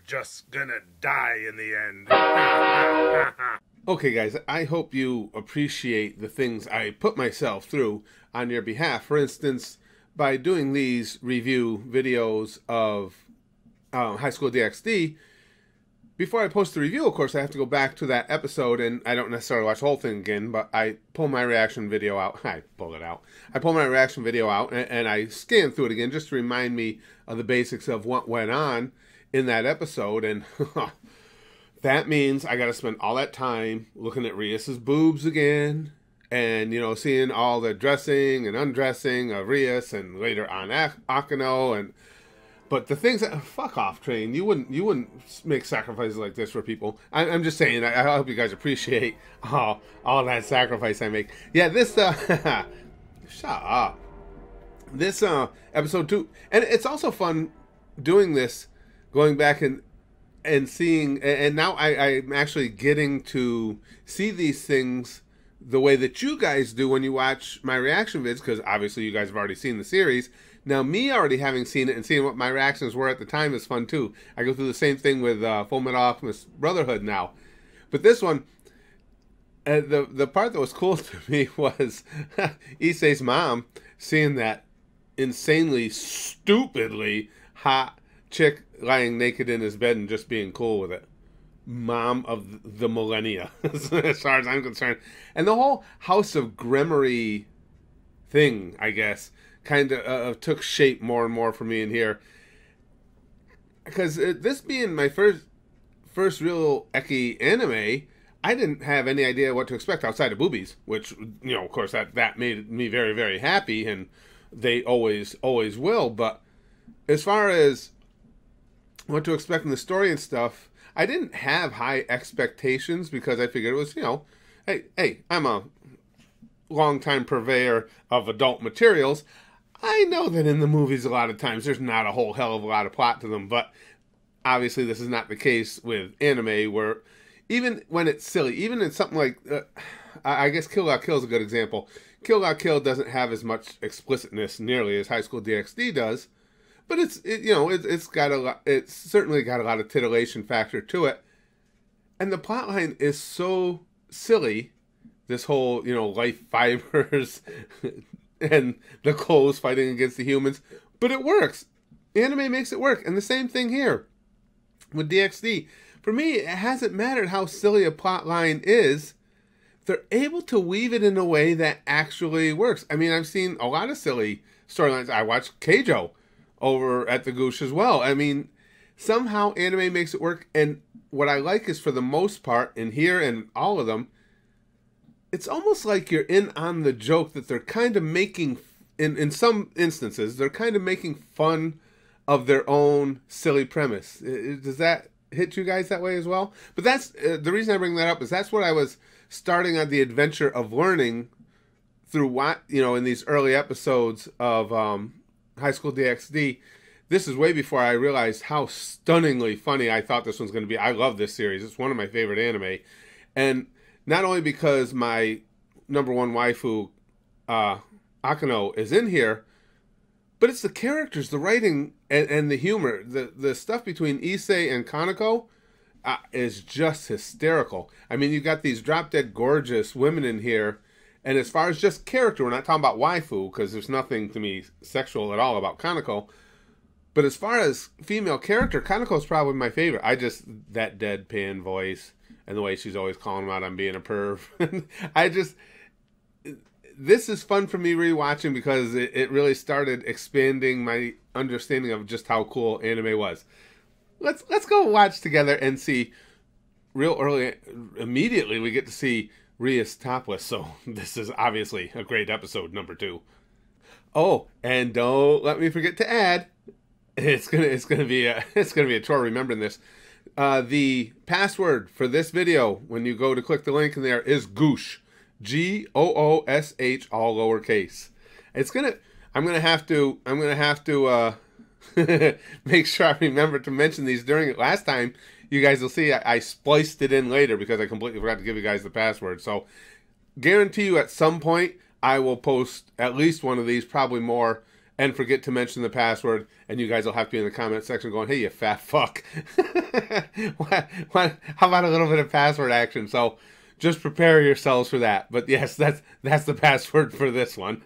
just gonna die in the end. Okay, guys, I hope you appreciate the things I put myself through on your behalf. For instance, by doing these review videos of High School DXD, before I post the review, of course, I have to go back to that episode, and I don't necessarily watch the whole thing again, but I pull my reaction video out. I pull it out. I pull my reaction video out, and I scan through it again just to remind me of the basics of what went on in that episode, and that means I got to spend all that time looking at Rias's boobs again, and, you know, seeing all the dressing and undressing of Rias, and later on Akano, and but the things that fuck off, Train. You wouldn't make sacrifices like this for people. I'm just saying. I hope you guys appreciate all that sacrifice I make. Yeah, this shut up. This episode 2, and it's also fun doing this, going back and seeing, and now I'm actually getting to see these things the way that you guys do when you watch my reaction vids, because obviously you guys have already seen the series. Now, me already having seen it and seeing what my reactions were at the time is fun, too. I go through the same thing with FULLMETAL ALCHEMIST Brotherhood now. But this one, the part that was cool to me was Issei's mom seeing that insanely, stupidly hot chick lying naked in his bed and just being cool with it. Mom of the millennia, as far as I'm concerned. And the whole House of Gremory thing, I guess, kind of took shape more and more for me in here, because this being my first real Eki anime, I didn't have any idea what to expect outside of boobies, which, you know, of course that made me very, very happy, and they always will. But as far as what to expect in the story and stuff, I didn't have high expectations, because I figured it was, you know, hey, I'm a long-time purveyor of adult materials. I know that in the movies a lot of times there's not a whole hell of a lot of plot to them, but obviously this is not the case with anime, where even when it's silly, even in something like, I guess Kill La Kill is a good example. Kill La Kill doesn't have as much explicitness nearly as High School DxD does, but it's got a lot, it's certainly got a lot of titillation factor to it, and the plotline is so silly. This whole, you know, life fibers and the clothes fighting against the humans, but it works. Anime makes it work, and the same thing here with DxD. For me, it hasn't mattered how silly a plot line is. They're able to weave it in a way that actually works. I mean, I've seen a lot of silly storylines. I watched Keijo over at the Goosh as well. I mean, somehow anime makes it work, and what I like is, for the most part, in here and all of them, it's almost like you're in on the joke, that they're kind of making, in some instances, they're kind of making fun of their own silly premise. Does that hit you guys that way as well? But that's, the reason I bring that up is that's what I was starting on the adventure of learning through what, you know, in these early episodes of High School DxD. This is way before I realized how stunningly funny I thought this one's going to be. I love this series. It's one of my favorite anime. And not only because my number one waifu, Akano, is in here, but it's the characters, the writing, and the humor. The stuff between Issei and Kaneko is just hysterical. I mean, you've got these drop-dead gorgeous women in here, and as far as just character, we're not talking about waifu, because there's nothing to me sexual at all about Kaneko. But as far as female character, Kaneko's probably my favorite. That deadpan voice, and the way she's always calling him out on being a perv. This is fun for me rewatching, because it really started expanding my understanding of just how cool anime was. Let's go watch together and see real early. Immediately we get to see Rias topless, so this is obviously a great episode, number 2. Oh, and don't let me forget to add, it's gonna be a chore remembering this. The password for this video, when you go to click the link in there, is Goosh, Goosh, all lowercase. I'm gonna have to make sure I remember to mention these during it. Last time, you guys will see I spliced it in later because I completely forgot to give you guys the password. So, guarantee you at some point I will post at least one of these, probably more, and forget to mention the password, and you guys will have to be in the comment section going, hey, you fat fuck. How about a little bit of password action? So just prepare yourselves for that. But yes, that's the password for this one.